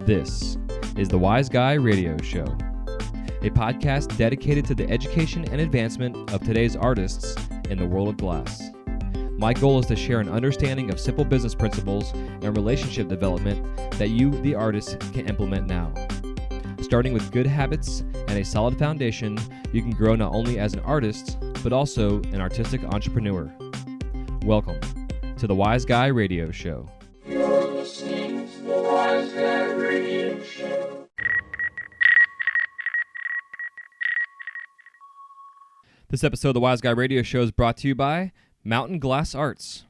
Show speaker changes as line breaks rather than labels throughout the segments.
This is the Wise Guy Radio Show, a podcast dedicated to the education and advancement of today's artists in the world of glass. My goal is to share an understanding of simple business principles and relationship development that you, the artist, can implement now. Starting with good habits and a solid foundation, you can grow not only as an artist, but also an artistic entrepreneur. Welcome to the Wise Guy Radio Show.
You're listening to the Wise Guy Radio Show.
This episode of the Wise Guy Radio Show is brought to you by Mountain Glass Arts.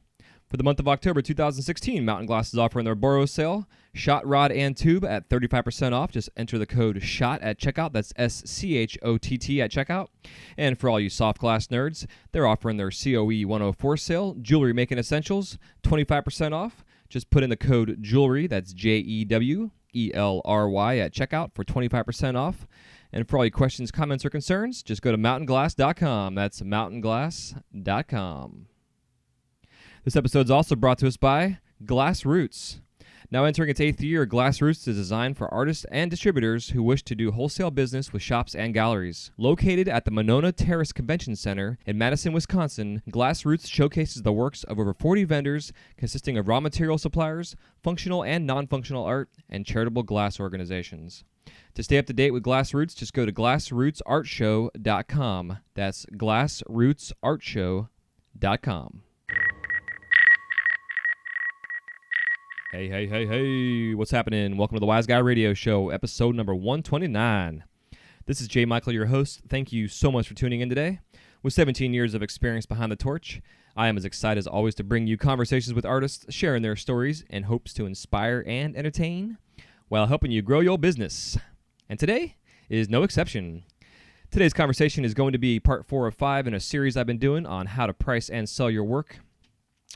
For the month of October 2016, Mountain Glass is offering their Boros sale, shot, rod, and tube at 35% off. Just enter the code SHOT at checkout. That's SCHOTT at checkout. And for all you soft glass nerds, they're offering their COE 104 sale, jewelry making essentials, 25% off. Just put in the code JEWELRY, that's JEWELRY at checkout for 25% off. And for all your questions, comments, or concerns, just go to mountainglass.com. That's mountainglass.com. This episode is also brought to us by Glass Roots. Now entering its 8th year, Glass Roots is designed for artists and distributors who wish to do wholesale business with shops and galleries. Located at the Monona Terrace Convention Center in Madison, Wisconsin, Glass Roots showcases the works of over 40 vendors consisting of raw material suppliers, functional and non-functional art, and charitable glass organizations. To stay up to date with Glass Roots, just go to glassrootsartshow.com. That's glassrootsartshow.com. Hey, what's happening? Welcome to the Wise Guy Radio Show, episode number 129. This is Jay Michael, your host. Thank you so much for tuning in today. With 17 years of experience behind the torch, I am as excited as always to bring you conversations with artists, sharing their stories in hopes to inspire and entertain while helping you grow your business. And today is no exception. Today's conversation is going to be part 4 of 5 in a series I've been doing on how to price and sell your work.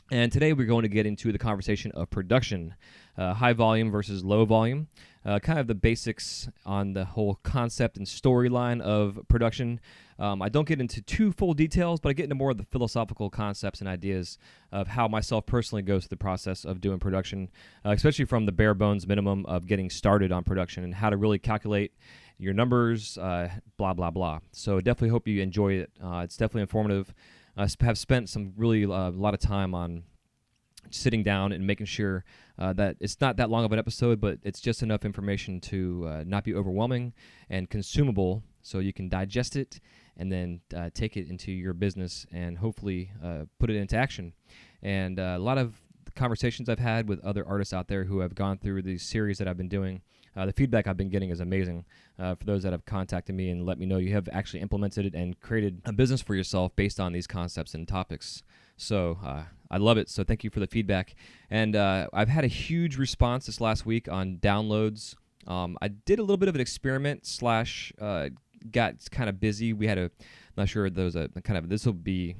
And today we're going to get into the conversation of production, high volume versus low volume, kind of the basics on the whole concept and storyline of production. I don't get into too full details, but I get into more of the philosophical concepts and ideas of how myself personally goes through the process of doing production, especially from the bare bones minimum of getting started on production and how to really calculate your numbers, blah, blah, blah. So definitely hope you enjoy it. It's definitely informative. I have spent some really a lot of time on sitting down and making sure that it's not that long of an episode, but it's just enough information to not be overwhelming and consumable so you can digest it and then take it into your business and hopefully put it into action. And a lot of conversations I've had with other artists out there who have gone through these series that I've been doing, the feedback I've been getting is amazing. For those that have contacted me and let me know you have actually implemented it and created a business for yourself based on these concepts and topics. So I love it. So thank you for the feedback. And I've had a huge response this last week on downloads. I did a little bit of an experiment / got kind of busy. We had not sure there was a kind of, this will be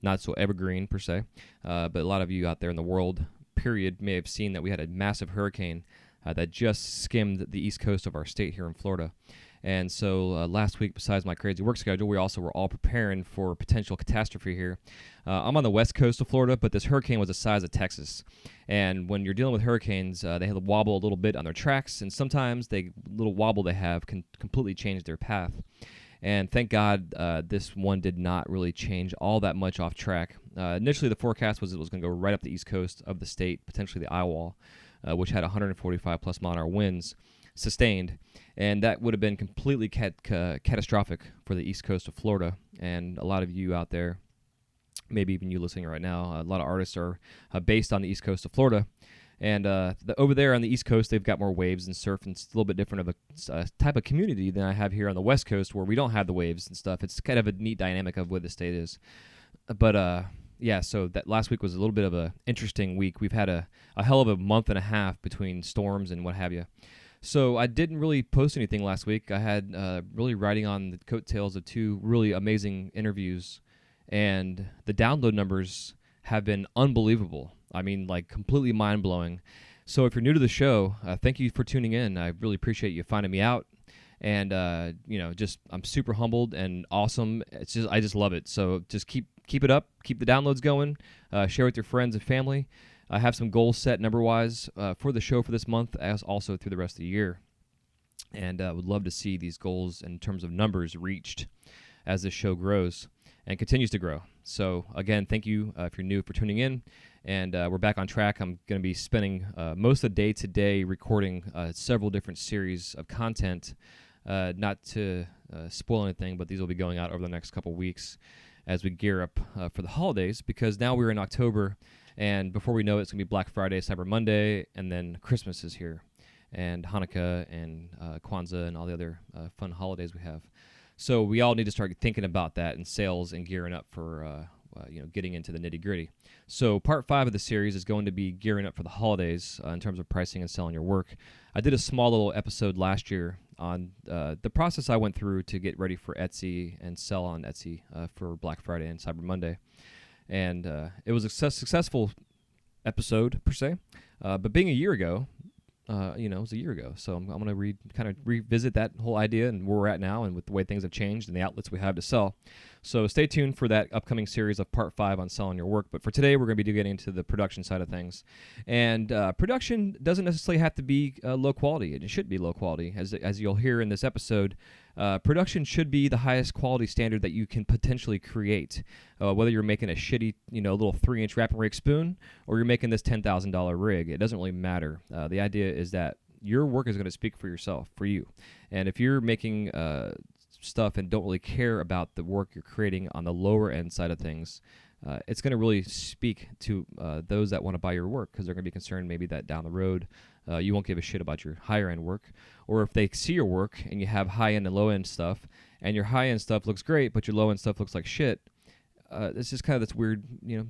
not so evergreen per se, but a lot of you out there in the world, period, may have seen that we had a massive hurricane that just skimmed the east coast of our state here in Florida. And so last week, besides my crazy work schedule, we also were all preparing for potential catastrophe here. I'm on the west coast of Florida, but this hurricane was the size of Texas. And when you're dealing with hurricanes, they have to wobble a little bit on their tracks, and sometimes the little wobble they have can completely change their path. And thank God this one did not really change all that much off track. Initially, the forecast was it was going to go right up the east coast of the state, potentially the eye wall, which had 145 plus mile-an-hour winds sustained. And that would have been completely catastrophic for the east coast of Florida. And a lot of you out there, maybe even you listening right now, a lot of artists are based on the east coast of Florida. And over there on the East Coast, they've got more waves and surf, and it's a little bit different of a type of community than I have here on the West Coast, where we don't have the waves and stuff. It's kind of a neat dynamic of where the state is. But yeah, so that last week was a little bit of an interesting week. We've had a hell of a month and a half between storms and what have you. So I didn't really post anything last week. I had really riding on the coattails of 2 really amazing interviews, and the download numbers have been unbelievable. I mean, like completely mind-blowing. So if you're new to the show, thank you for tuning in. I really appreciate you finding me out. And, I'm super humbled and awesome. I just love it. So just keep it up. Keep the downloads going. Share with your friends and family. I have some goals set number-wise for the show for this month, as also through the rest of the year. And I would love to see these goals in terms of numbers reached as this show grows and continues to grow. So, again, thank you if you're new for tuning in. And we're back on track. I'm going to be spending most of the day today recording several different series of content. Not to spoil anything, but these will be going out over the next couple weeks as we gear up for the holidays, because now we're in October, and before we know it, it's going to be Black Friday, Cyber Monday, and then Christmas is here, and Hanukkah, and Kwanzaa, and all the other fun holidays we have. So we all need to start thinking about that in sales and gearing up for getting into the nitty-gritty. So part 5 of the series is going to be gearing up for the holidays in terms of pricing and selling your work. I did a small little episode last year on the process I went through to get ready for Etsy and sell on Etsy for Black Friday and Cyber Monday. And it was a successful episode, per se. But being a year ago, it was a year ago. So I'm going to kind of revisit that whole idea and where we're at now and with the way things have changed and the outlets we have to sell. So stay tuned for that upcoming series of part 5 on selling your work. But for today, we're going to be getting into the production side of things. And production doesn't necessarily have to be low quality. It should be low quality. As you'll hear in this episode, production should be the highest quality standard that you can potentially create. Whether you're making a shitty, little 3-inch wrap and rake spoon, or you're making this $10,000 rig, it doesn't really matter. The idea is that your work is going to speak for yourself, for you. And if you're making stuff and don't really care about the work you're creating on the lower end side of things, it's going to really speak to those that want to buy your work, because they're going to be concerned maybe that down the road you won't give a shit about your higher end work. Or if they see your work and you have high end and low end stuff, and your high end stuff looks great but your low end stuff looks like shit, it's just kind of this weird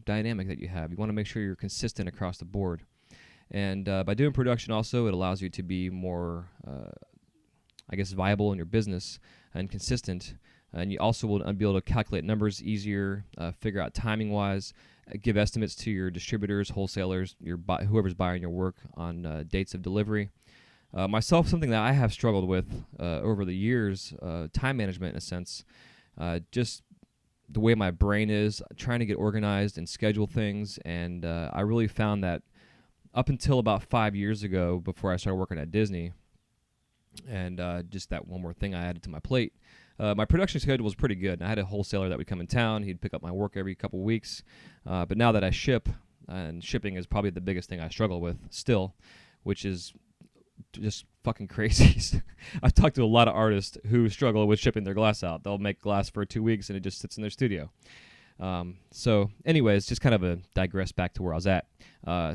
dynamic that you have. You want to make sure you're consistent across the board. And by doing production also, it allows you to be more viable in your business and consistent. And you also will be able to calculate numbers easier, figure out timing-wise, give estimates to your distributors, wholesalers, whoever's buying your work on dates of delivery. Myself, something that I have struggled with over the years, time management in a sense, just the way my brain is, trying to get organized and schedule things. And I really found that up until about 5 years ago, before I started working at Disney, and just that one more thing I added to my plate, my production schedule was pretty good. And I had a wholesaler that would come in town. He'd pick up my work every couple weeks. But now that I ship, and shipping is probably the biggest thing I struggle with still, which is just fucking crazy. I've talked to a lot of artists who struggle with shipping their glass out. They'll make glass for 2 weeks and it just sits in their studio. So anyways, just kind of a digress back to where I was at.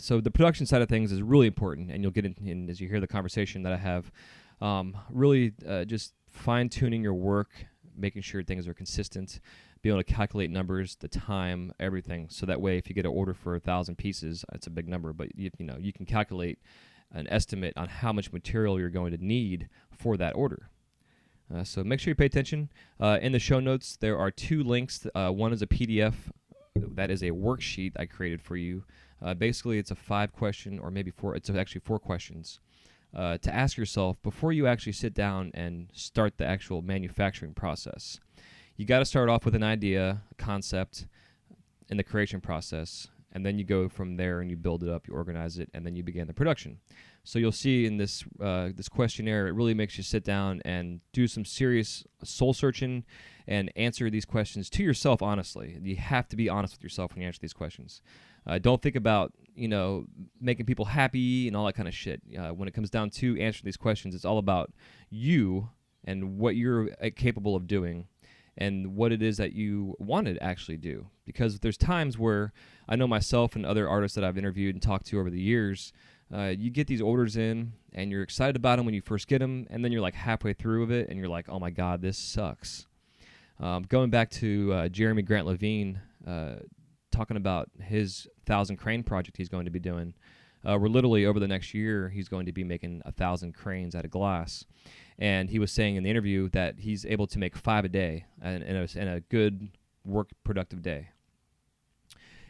So the production side of things is really important, and you'll get in as you hear the conversation that I have. Really just fine-tuning your work, making sure things are consistent, be able to calculate numbers, the time, everything. So that way, if you get an order for 1,000 pieces, it's a big number, but you can calculate an estimate on how much material you're going to need for that order. So make sure you pay attention. In the show notes, there are 2 links. One is a PDF that is a worksheet I created for you. Basically, it's a 5-question, or maybe 4. It's actually 4 questions to ask yourself before you actually sit down and start the actual manufacturing process. You got to start off with an idea, a concept, in the creation process, and then you go from there and you build it up, you organize it, and then you begin the production. So you'll see in this questionnaire, it really makes you sit down and do some serious soul searching and answer these questions to yourself honestly. You have to be honest with yourself when you answer these questions. Don't think about making people happy and all that kind of shit. When it comes down to answering these questions, it's all about you and what you're capable of doing, and what it is that you want to actually do. Because there's times where I know myself and other artists that I've interviewed and talked to over the years, you get these orders in and you're excited about them when you first get them, and then you're like halfway through of it and you're like, oh my God, this sucks. Going back to Jeremy Grant Levine, talking about his 1,000 crane project he's going to be doing. We're literally over the next year, he's going to be making 1,000 cranes out of glass. And he was saying in the interview that he's able to make 5 a day in a good work productive day.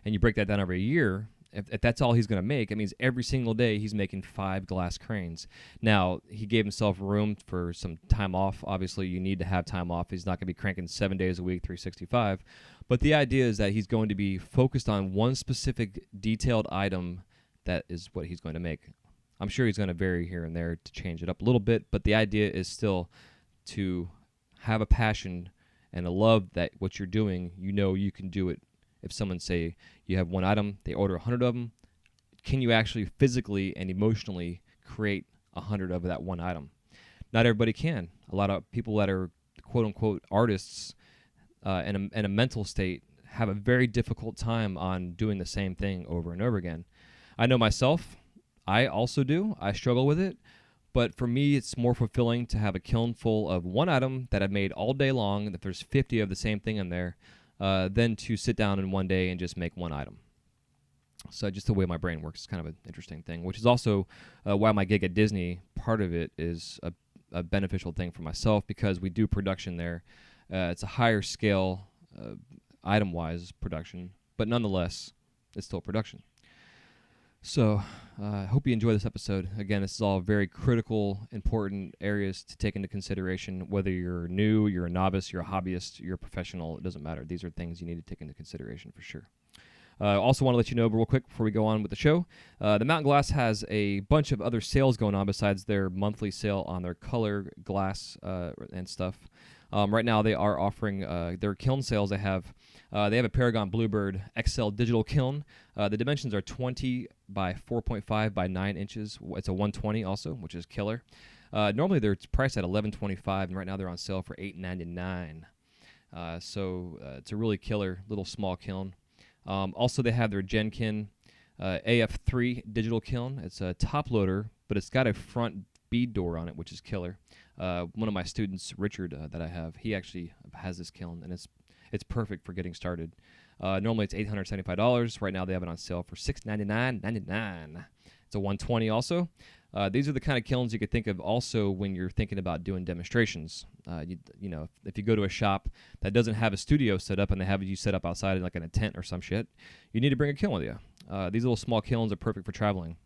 And you break that down over a year, if that's all he's going to make, it means every single day he's making 5 glass cranes. Now, he gave himself room for some time off. Obviously, you need to have time off. He's not going to be cranking 7 days a week, 365. But the idea is that he's going to be focused on one specific detailed item that is what he's going to make. I'm sure he's going to vary here and there to change it up a little bit, but the idea is still to have a passion and a love that what you're doing, you can do it. If someone say you have one item, they order 100 of them, can you actually physically and emotionally create 100 of that one item? Not everybody can. A lot of people that are quote-unquote artists in a mental state have a very difficult time on doing the same thing over and over again. I know myself. I also do. I struggle with it. But for me, it's more fulfilling to have a kiln full of one item that I've made all day long, if there's 50 of the same thing in there, than to sit down in one day and just make one item. So just the way my brain works is kind of an interesting thing, which is also why my gig at Disney, part of it is a beneficial thing for myself because we do production there. It's a higher scale item-wise production, but nonetheless, it's still production. So I hope you enjoy this episode. Again, this is all very critical, important areas to take into consideration. Whether you're new, you're a novice, you're a hobbyist, you're a professional, it doesn't matter. These are things you need to take into consideration for sure. I also want to let you know real quick before we go on with the show, the Mountain Glass has a bunch of other sales going on besides their monthly sale on their color glass and stuff. Right now they are offering their kiln sales. They have a Paragon Bluebird XL digital kiln. The dimensions are 20 by 4.5 by 9 inches. It's a 120 also, which is killer. Normally they're priced at $11.25, and right now they're on sale for $8.99. So it's a really killer little small kiln. Also, they have their Genkin AF3 digital kiln. It's a top loader, but it's got a front bead door on it, which is killer. One of my students, Richard, that I have, he actually has this kiln, and it's perfect for getting started. Normally it's $875. Right now they have it on sale for $699.99. It's a 120 also. These are the kind of kilns you could think of also when you're thinking about doing demonstrations. If you go to a shop that doesn't have a studio set up and they have you set up outside in a tent or some shit, you need to bring a kiln with you. These little small kilns are perfect for traveling.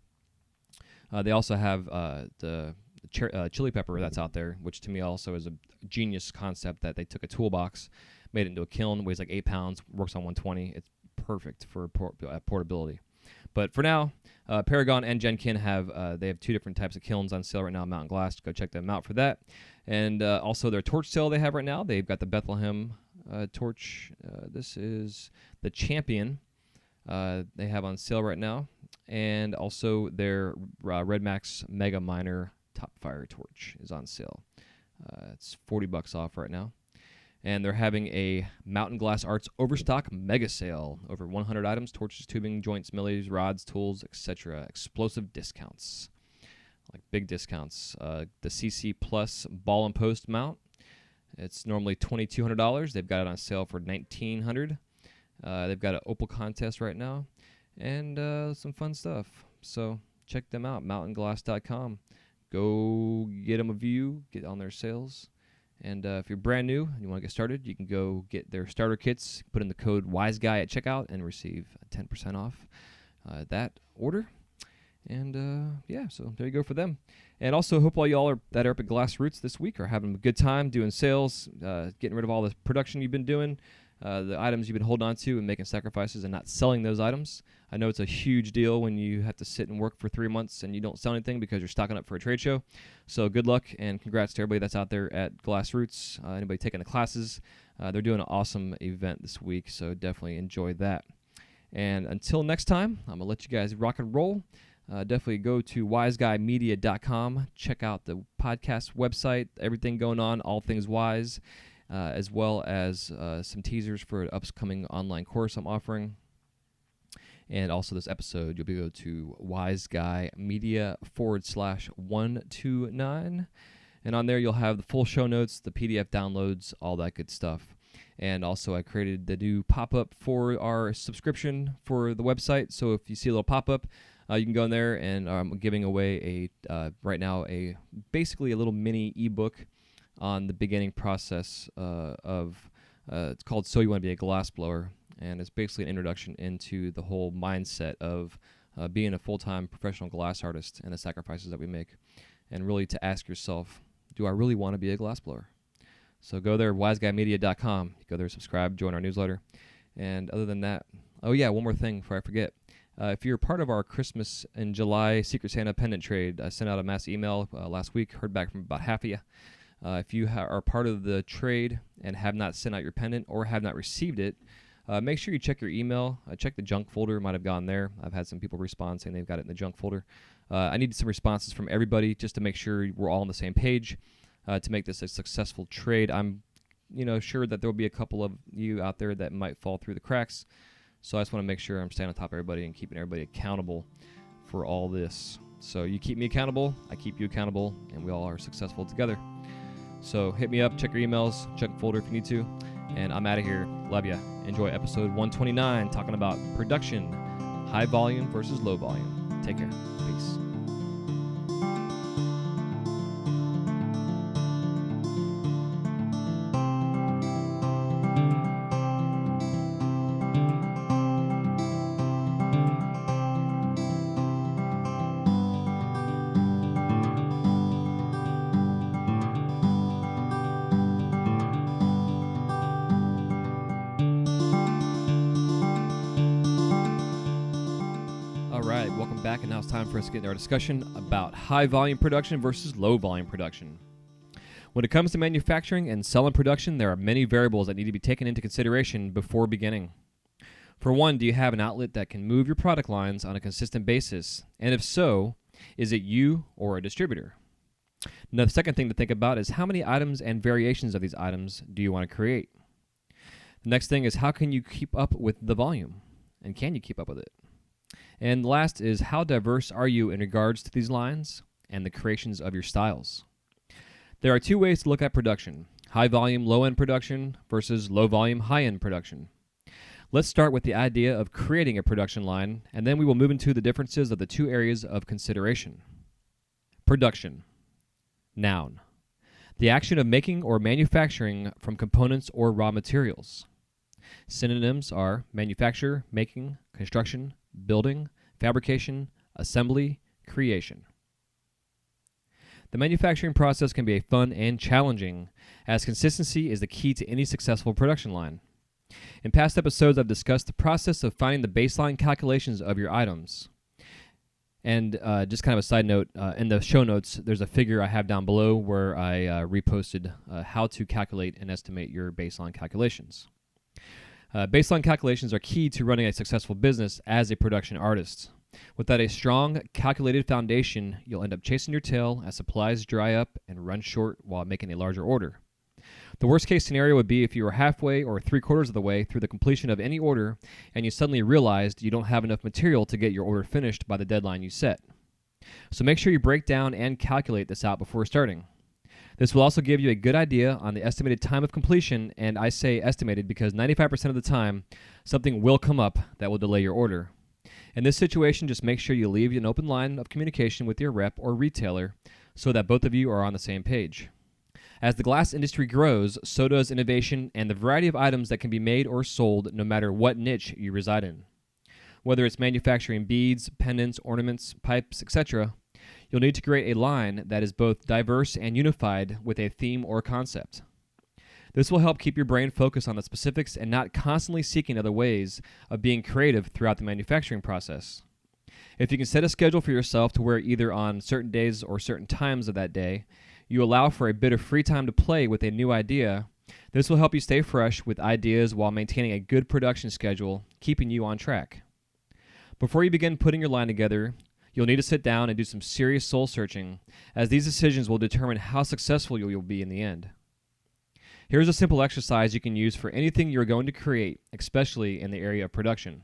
They also have the chili pepper that's out there, which to me also is a genius concept that they took a toolbox, made it into a kiln, weighs like 8 pounds, works on 120. It's perfect for portability. But for now, Paragon and Genkin have 2 different types of kilns on sale right now. Mountain Glass, go check them out for that. And also their torch sale they have right now. They've got the Bethlehem torch. This is the Champion. They have on sale right now, and also their Red Max Mega Minor Top Fire torch is on sale. It's $40 off right now. And they're having a Mountain Glass Arts Overstock Mega Sale. Over 100 items, torches, tubing, joints, millies, rods, tools, etc. Explosive discounts. Like big discounts. The CC Plus Ball and Post mount. It's normally $2,200. They've got it on sale for $1,900. They've got an Opal contest right now. And some fun stuff. So check them out, mountainglass.com. Go get them a view, get on their sales. And if you're brand new and you want to get started, you can go get their starter kits, put in the code WISEGUY at checkout, and receive 10% off that order. And so there you go for them. And also hope all y'all that are up at Glassroots this week are having a good time doing sales, getting rid of all the production you've been doing, the items you've been holding on to and making sacrifices and not selling those items. I know it's a huge deal when you have to sit and work for 3 months and you don't sell anything because you're stocking up for a trade show. So good luck and congrats to everybody that's out there at Glassroots. Anybody taking the classes, they're doing an awesome event this week, so definitely enjoy that. And until next time, I'm going to let you guys rock and roll. Definitely go to wiseguymedia.com. Check out the podcast website, everything going on, all things wise, as well as some teasers for an upcoming online course I'm offering. And also this episode, you'll be able to wiseguymedia.com/129. And on there, you'll have the full show notes, the PDF downloads, all that good stuff. And also, I created the new pop-up for our subscription for the website. So if you see a little pop-up, you can go in there, and I'm giving away right now basically a little mini ebook on the beginning process of it's called So You Want to Be a Glassblower, and it's basically an introduction into the whole mindset of being a full-time professional glass artist and the sacrifices that we make, and really to ask yourself, do I really want to be a glassblower? So go there, wiseguymedia.com. Go there, subscribe, join our newsletter. And other than that, oh yeah, one more thing before I forget. If you're part of our Christmas in July Secret Santa pendant trade, I sent out a mass email last week, heard back from about half of you. If you are part of the trade and have not sent out your pendant or have not received it, make sure you check your email. Check the junk folder. It might have gone there. I've had some people respond saying they've got it in the junk folder. I need some responses from everybody just to make sure we're all on the same page to make this a successful trade. I'm sure that there will be a couple of you out there that might fall through the cracks. So I just want to make sure I'm staying on top of everybody and keeping everybody accountable for all this. So you keep me accountable, I keep you accountable, and we all are successful together. So hit me up, check your emails, check the folder if you need to, and I'm out of here. Love ya. Enjoy episode 129, talking about production, high volume versus low volume. Take care. Peace. Back, and now it's time for us to get into our discussion about high volume production versus low volume production. When it comes to manufacturing and selling production, there are many variables that need to be taken into consideration before beginning. For one, do you have an outlet that can move your product lines on a consistent basis? And if so, is it you or a distributor? Now, the second thing to think about is how many items and variations of these items do you want to create? The next thing is how can you keep up with the volume? And can you keep up with it? And last is how diverse are you in regards to these lines and the creations of your styles? There are two ways to look at production: high volume, low end production versus low volume, high end production. Let's start with the idea of creating a production line, and then we will move into the differences of the two areas of consideration. Production. Noun. The action of making or manufacturing from components or raw materials. Synonyms are manufacture, making, construction, building, fabrication, assembly, creation. The manufacturing process can be fun and challenging, as consistency is the key to any successful production line. In past episodes, I've discussed the process of finding the baseline calculations of your items. And just kind of a side note, in the show notes, there's a figure I have down below where I reposted how to calculate and estimate your baseline calculations. Baseline calculations are key to running a successful business as a production artist. Without a strong, calculated foundation, you'll end up chasing your tail as supplies dry up and run short while making a larger order. The worst case scenario would be if you were halfway or 3/4 of the way through the completion of any order and you suddenly realized you don't have enough material to get your order finished by the deadline you set. So make sure you break down and calculate this out before starting. This will also give you a good idea on the estimated time of completion, and I say estimated because 95% of the time, something will come up that will delay your order. In this situation, just make sure you leave an open line of communication with your rep or retailer so that both of you are on the same page. As the glass industry grows, so does innovation and the variety of items that can be made or sold no matter what niche you reside in. Whether it's manufacturing beads, pendants, ornaments, pipes, etc., you'll need to create a line that is both diverse and unified with a theme or concept. This will help keep your brain focused on the specifics and not constantly seeking other ways of being creative throughout the manufacturing process. If you can set a schedule for yourself to where either on certain days or certain times of that day, you allow for a bit of free time to play with a new idea, this will help you stay fresh with ideas while maintaining a good production schedule, keeping you on track. Before you begin putting your line together, you'll need to sit down and do some serious soul searching, as these decisions will determine how successful you'll be in the end. Here's a simple exercise you can use for anything you're going to create, especially in the area of production.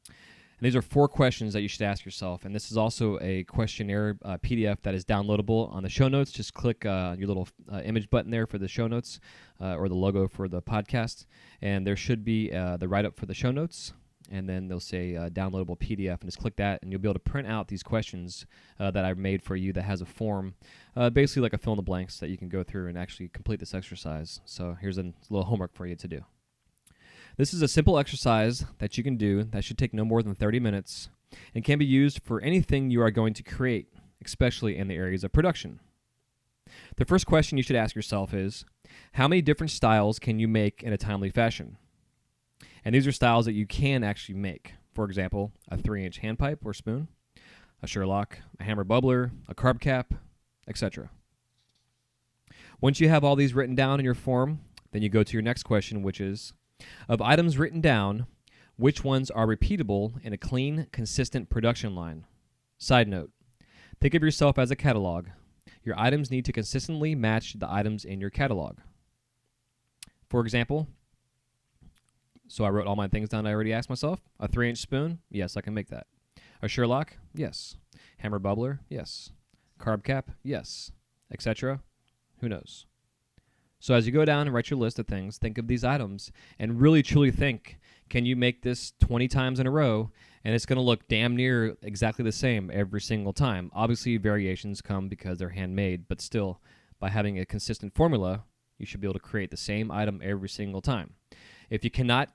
And these are 4 questions that you should ask yourself, and this is also a questionnaire PDF that is downloadable on the show notes. Just click your little image button there for the show notes or the logo for the podcast, and there should be the write-up for the show notes. And then they'll say downloadable PDF, and just click that, and you'll be able to print out these questions that I've made for you that has a form, basically like a fill in the blanks that you can go through and actually complete this exercise. So here's a little homework for you to do. This is a simple exercise that you can do that should take no more than 30 minutes and can be used for anything you are going to create, especially in the areas of production. The first question you should ask yourself is, how many different styles can you make in a timely fashion? And these are styles that you can actually make. For example, a 3-inch hand pipe or spoon, a shirlock, a hammer bubbler, a carb cap, etc. Once you have all these written down in your form, then you go to your next question, which is, of items written down, which ones are repeatable in a clean, consistent production line? Side note, think of yourself as a catalog. Your items need to consistently match the items in your catalog. For example, so I wrote all my things down I already asked myself. A 3-inch spoon? Yes, I can make that. A shirlock? Yes. Hammer bubbler? Yes. Carb cap? Yes. Etc. Who knows? So as you go down and write your list of things, think of these items and really truly think, can you make this 20 times in a row and it's going to look damn near exactly the same every single time? Obviously, variations come because they're handmade, but still, by having a consistent formula, you should be able to create the same item every single time. If you cannot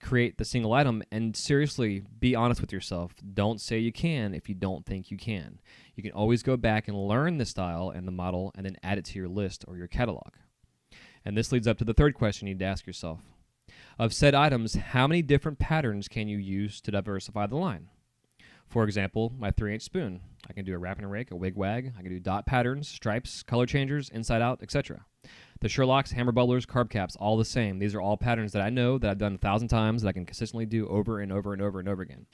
create the single item, and seriously, be honest with yourself. Don't say you can if you don't think you can. You can always go back and learn the style and the model and then add it to your list or your catalog. And this leads up to the third question you need to ask yourself. Of said items, how many different patterns can you use to diversify the line? For example, my 3-inch spoon. I can do a wrap and rake, a wig wag. I can do dot patterns, stripes, color changers, inside out, etc. The shirlocks, hammer bubblers, carb caps, all the same. These are all patterns that I know that I've done 1,000 times that I can consistently do over and over and over and over again.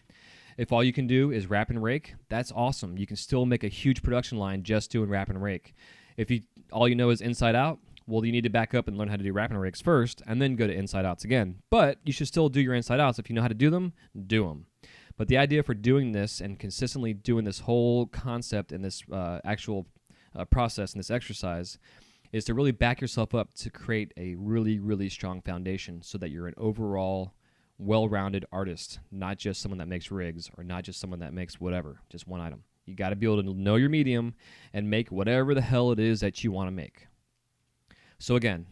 If all you can do is wrap and rake, that's awesome. You can still make a huge production line just doing wrap and rake. If all you know is inside out, well, you need to back up and learn how to do wrap and rakes first and then go to inside outs again. But you should still do your inside outs. If you know how to do them, do them. But the idea for doing this and consistently doing this whole concept and this actual process and this exercise is to really back yourself up to create a really, really strong foundation so that you're an overall well-rounded artist, not just someone that makes rigs or not just someone that makes whatever, just one item. You got to be able to know your medium and make whatever the hell it is that you want to make. So again,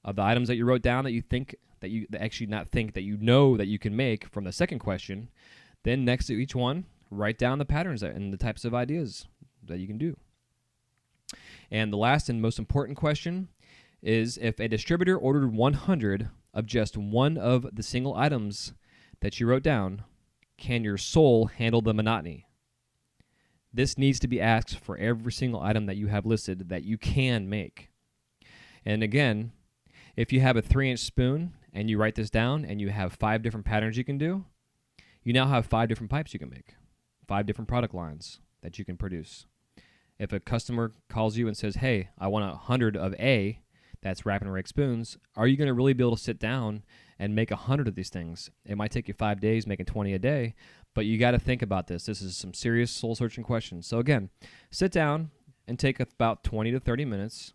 of the items that you wrote down that you think that you actually not think that you know that you can make from the second question, then next to each one, write down the patterns and the types of ideas that you can do. And the last and most important question is, if a distributor ordered 100 of just one of the single items that you wrote down, can your soul handle the monotony? This needs to be asked for every single item that you have listed that you can make. And again, if you have a 3-inch spoon and you write this down and you have 5 different patterns you can do, you now have 5 different pipes you can make, 5 different product lines that you can produce. If a customer calls you and says, hey, I want 100 of A, that's wrap and rake spoons, are you going to really be able to sit down and make 100 of these things? It might take you 5 days making 20 a day, but you got to think about this. This is some serious soul-searching questions. So again, sit down and take about 20 to 30 minutes,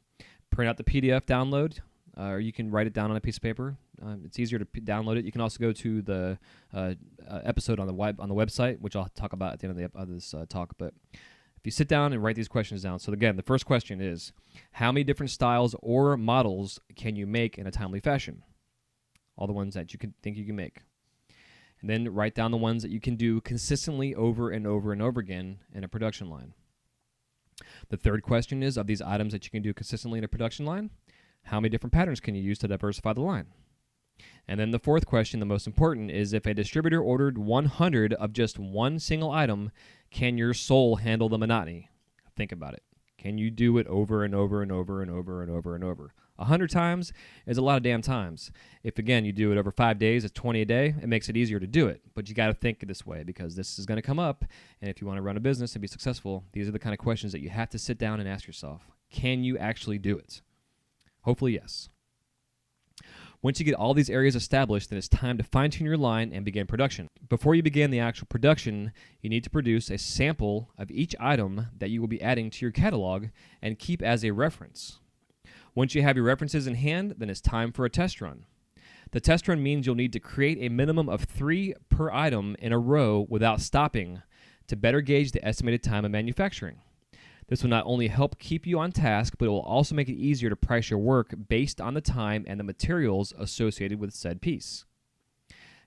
print out the PDF download, or you can write it down on a piece of paper. It's easier to download it. You can also go to the episode on the website, which I'll talk about at the end of this talk. But if you sit down and write these questions down, so again, the first question is, how many different styles or models can you make in a timely fashion? All the ones that you think you can make. And then write down the ones that you can do consistently over and over and over again in a production line. The third question is, of these items that you can do consistently in a production line, how many different patterns can you use to diversify the line? And then the fourth question, the most important, is if a distributor ordered 100 of just one single item, can your soul handle the monotony? Think about it. Can you do it over and over and over and over and over and over? 100 times is a lot of damn times. If, again, you do it over 5 days, it's 20 a day, it makes it easier to do it. But you got to think this way because this is going to come up. And if you want to run a business and be successful, these are the kind of questions that you have to sit down and ask yourself. Can you actually do it? Hopefully, yes. Once you get all these areas established, then it's time to fine-tune your line and begin production. Before you begin the actual production, you need to produce a sample of each item that you will be adding to your catalog and keep as a reference. Once you have your references in hand, then it's time for a test run. The test run means you'll need to create a minimum of 3 per item in a row without stopping to better gauge the estimated time of manufacturing. This will not only help keep you on task, but it will also make it easier to price your work based on the time and the materials associated with said piece.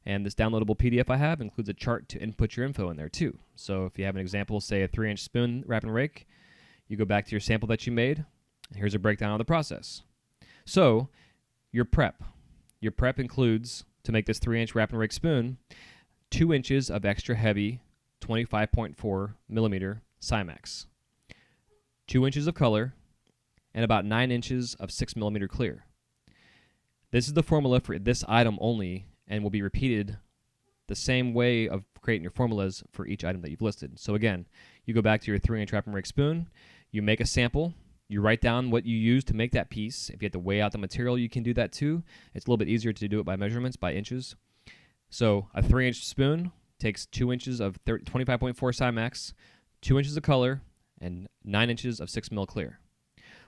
And this downloadable PDF I have includes a chart to input your info in there too. So if you have an example, say a 3-inch spoon wrap and rake, you go back to your sample that you made, and here's a breakdown of the process. So your prep. Your prep includes, to make this 3-inch wrap and rake spoon, 2 inches of extra heavy 25.4 millimeter Cymax, 2 inches of color, and about 9 inches of 6 millimeter clear. This is the formula for this item only and will be repeated the same way of creating your formulas for each item that you've listed. So again, you go back to your 3-inch wrap and rake spoon, you make a sample, you write down what you use to make that piece. If you have to weigh out the material, you can do that too. It's a little bit easier to do it by measurements, by inches. So a 3-inch spoon takes 2 inches of 25.4 Cymax, 2 inches of color, and 9 inches of 6 mil clear.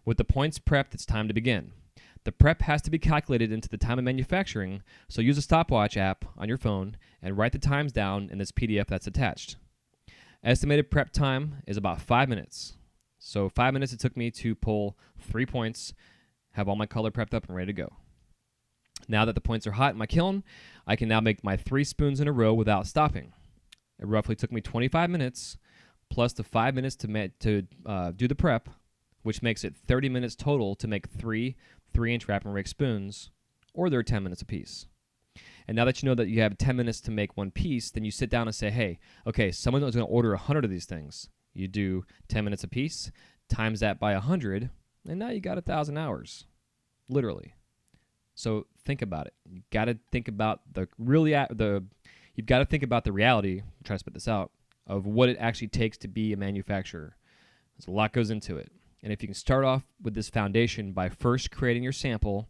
With the points prepped, it's time to begin. The prep has to be calculated into the time of manufacturing, so use a stopwatch app on your phone and write the times down in this PDF that's attached. Estimated prep time is about 5 minutes. So 5 minutes it took me to pull 3 points, have all my color prepped up and ready to go. Now that the points are hot in my kiln, I can now make my 3 spoons in a row without stopping. It roughly took me 25 minutes plus the 5 minutes to do the prep, which makes it 30 minutes total to make 3 3-inch wrap and rake spoons, or they're 10 minutes apiece. And now that you know that you have 10 minutes to make one piece, then you sit down and say, hey, okay, someone is going to order 100 of these things. You do 10 minutes apiece, times that by 100, and now you got 1,000 hours, literally. So think about it. You got to think about you've got to think about the reality. I'm trying to spit this out of what it actually takes to be a manufacturer. There's a lot goes into it. And if you can start off with this foundation by first creating your sample,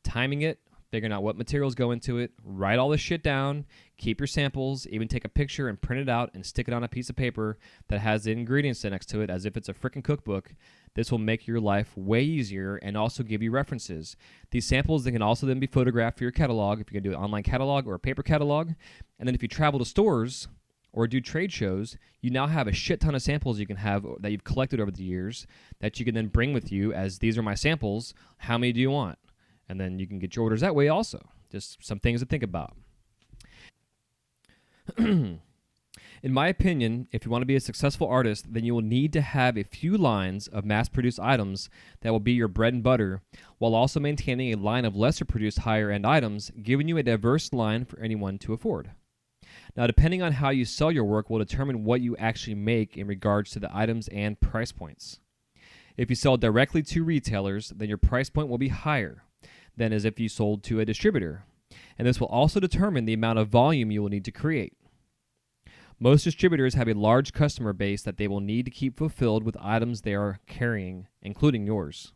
timing it, figuring out what materials go into it, write all this shit down, keep your samples, even take a picture and print it out and stick it on a piece of paper that has the ingredients next to it as if it's a freaking cookbook, this will make your life way easier and also give you references. These samples, they can also then be photographed for your catalog if you're going to do an online catalog or a paper catalog. And then if you travel to stores or do trade shows, you now have a shit ton of samples you can have that you've collected over the years that you can then bring with you as these are my samples. How many do you want? And then you can get your orders that way also. Just some things to think about. In my opinion, if you want to be a successful artist, then you will need to have a few lines of mass-produced items that will be your bread and butter, while also maintaining a line of lesser-produced higher-end items, giving you a diverse line for anyone to afford. Now, depending on how you sell your work will determine what you actually make in regards to the items and price points. If you sell directly to retailers, then your price point will be higher than as if you sold to a distributor, and this will also determine the amount of volume you will need to create. Most distributors have a large customer base that they will need to keep fulfilled with items they are carrying, including yours.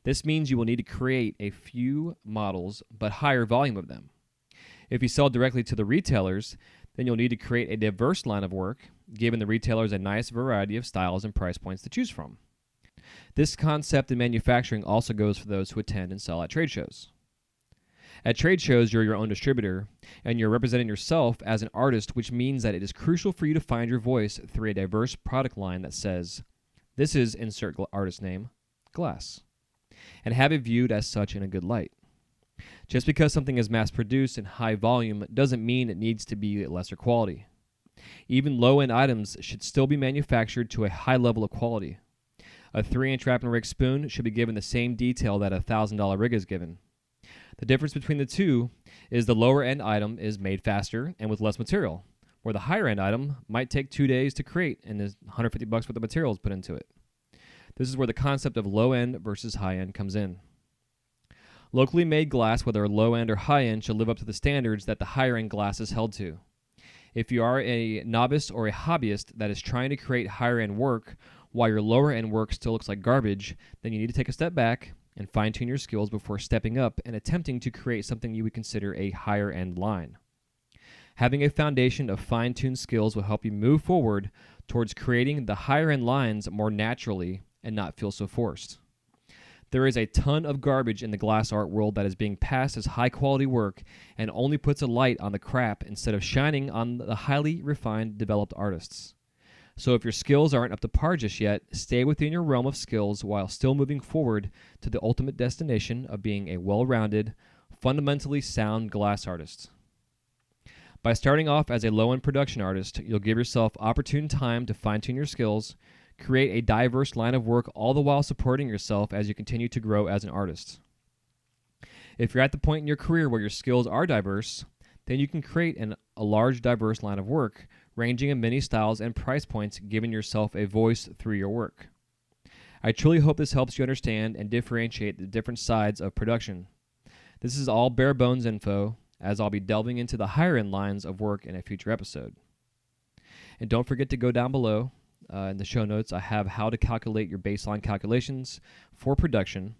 This means you will need to create a few models, but higher volume of them. If you sell directly to the retailers, then you'll need to create a diverse line of work, giving the retailers a nice variety of styles and price points to choose from. This concept in manufacturing also goes for those who attend and sell at trade shows. At trade shows, you're your own distributor, and you're representing yourself as an artist, which means that it is crucial for you to find your voice through a diverse product line that says, this is, insert artist name, glass, and have it viewed as such in a good light. Just because something is mass-produced in high volume doesn't mean it needs to be lesser quality. Even low-end items should still be manufactured to a high level of quality. A 3-inch wrap and rake spoon should be given the same detail that a $1,000 rig is given. The difference between the two is the lower-end item is made faster and with less material, where the higher-end item might take 2 days to create and is $150 worth of materials put into it. This is where the concept of low-end versus high-end comes in. Locally made glass, whether low-end or high-end, should live up to the standards that the higher-end glass is held to. If you are a novice or a hobbyist that is trying to create higher-end work while your lower-end work still looks like garbage, then you need to take a step back and fine-tune your skills before stepping up and attempting to create something you would consider a higher-end line. Having a foundation of fine-tuned skills will help you move forward towards creating the higher-end lines more naturally and not feel so forced. There is a ton of garbage in the glass art world that is being passed as high-quality work and only puts a light on the crap instead of shining on the highly refined, developed artists. So if your skills aren't up to par just yet, stay within your realm of skills while still moving forward to the ultimate destination of being a well-rounded, fundamentally sound glass artist. By starting off as a low-end production artist, you'll give yourself opportune time to fine-tune your skills, create a diverse line of work, all the while supporting yourself as you continue to grow as an artist. If you're at the point in your career where your skills are diverse, then you can create an a large, diverse line of work, ranging in many styles and price points, giving yourself a voice through your work. I truly hope this helps you understand and differentiate the different sides of production. This is all bare bones info, as I'll be delving into the higher end lines of work in a future episode. And don't forget to go down below in the show notes. I have how to calculate your baseline calculations for production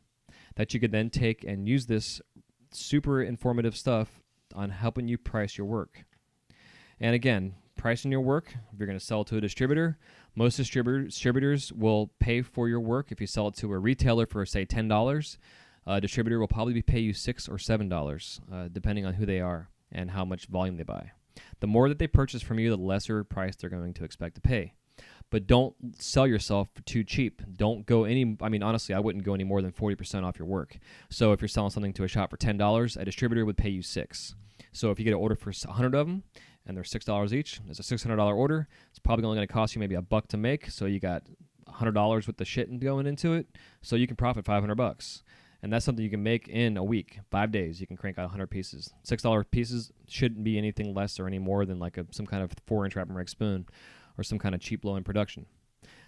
that you could then take and use this super informative stuff on helping you price your work. And again, pricing your work, if you're going to sell it to a distributor, most distributors will pay for your work. If you sell it to a retailer for, say, $10, a distributor will probably pay you $6 or $7, depending on who they are and how much volume they buy. The more that they purchase from you, the lesser price they're going to expect to pay. But don't sell yourself for too cheap. Don't go honestly, I wouldn't go any more than 40% off your work. So if you're selling something to a shop for $10, a distributor would pay you $6. So if you get an order for 100 of them, and they're $6 each, it's a $600 order. It's probably only going to cost you maybe $1 to make. So you got $100 with the shit going into it. So you can profit $500. And that's something you can make in a week, 5 days. You can crank out 100 pieces. $6 pieces shouldn't be anything less or any more than like some kind of 4-inch wrap and rag spoon or some kind of cheap low-end production.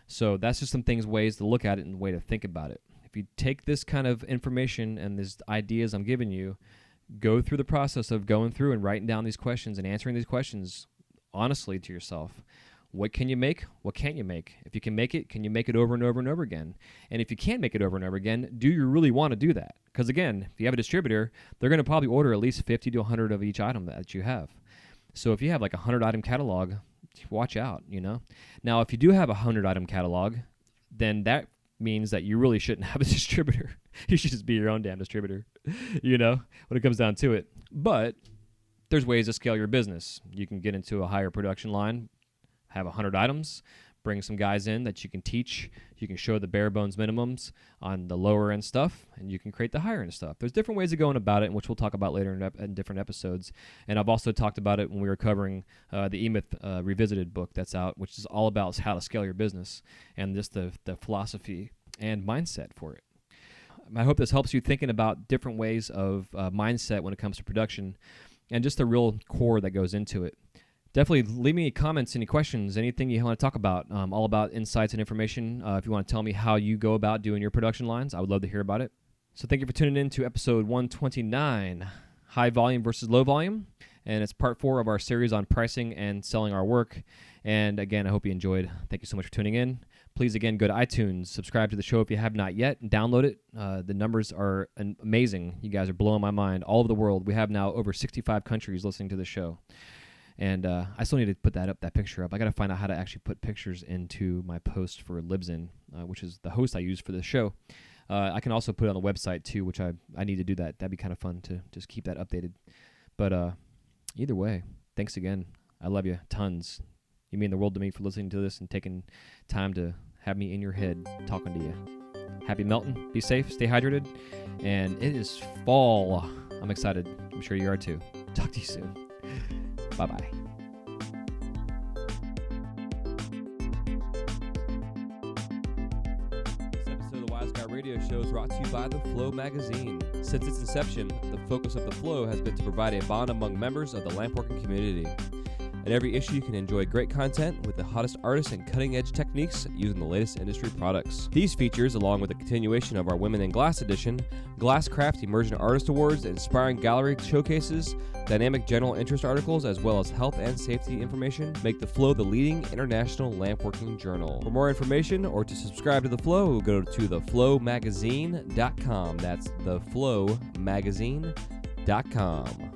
So that's just some ways to look at it and way to think about it. If you take this kind of information and these ideas I'm giving you, go through the process of going through and writing down these questions and answering these questions honestly to yourself. What can you make? What can't you make? If you can make it, can you make it over and over and over again? And if you can't make it over and over again, do you really want to do that? Because again, if you have a distributor, they're going to probably order at least 50 to 100 of each item that you have. So if you have like a 100-item catalog, watch out, Now, if you do have a 100-item catalog, then that means that you really shouldn't have a distributor. You should just be your own damn distributor, when it comes down to it. But there's ways to scale your business. You can get into a higher production line, have 100 items, bring some guys in that you can teach. You can show the bare bones minimums on the lower end stuff, and you can create the higher end stuff. There's different ways of going about it, which we'll talk about later in different episodes. And I've also talked about it when we were covering the eMyth Revisited book that's out, which is all about how to scale your business and just the philosophy and mindset for it. I hope this helps you thinking about different ways of mindset when it comes to production and just the real core that goes into it. Definitely leave me comments, any questions, anything you want to talk about, all about insights and information. If you want to tell me how you go about doing your production lines, I would love to hear about it. So thank you for tuning in to episode 129, High Volume versus Low Volume. And it's part 4 of our series on pricing and selling our work. And again, I hope you enjoyed. Thank you so much for tuning in. Please, again, go to iTunes, subscribe to the show if you have not yet, and download it. The numbers are amazing. You guys are blowing my mind. All over the world, we have now over 65 countries listening to the show. And I still need to put that picture up. I got to find out how to actually put pictures into my post for Libsyn, which is the host I use for the show. I can also put it on the website too, which I need to do that. That'd be kind of fun to just keep that updated. But either way, thanks again. I love you tons. You mean the world to me for listening to this and taking time to have me in your head talking to you. Happy melting. Be safe. Stay hydrated. And it is fall. I'm excited. I'm sure you are too. Talk to you soon. Bye-bye. This episode of the Wise Guy Radio Show is brought to you by The Flow magazine. Since its inception, the focus of The Flow has been to provide a bond among members of the lampworking community. At every issue, you can enjoy great content with the hottest artists and cutting-edge techniques using the latest industry products. These features, along with the continuation of our Women in Glass edition, Glasscraft Emerging Artist Awards, inspiring gallery showcases, dynamic general interest articles, as well as health and safety information, make The Flow the leading international lampworking journal. For more information or to subscribe to The Flow, go to theflowmagazine.com. That's theflowmagazine.com.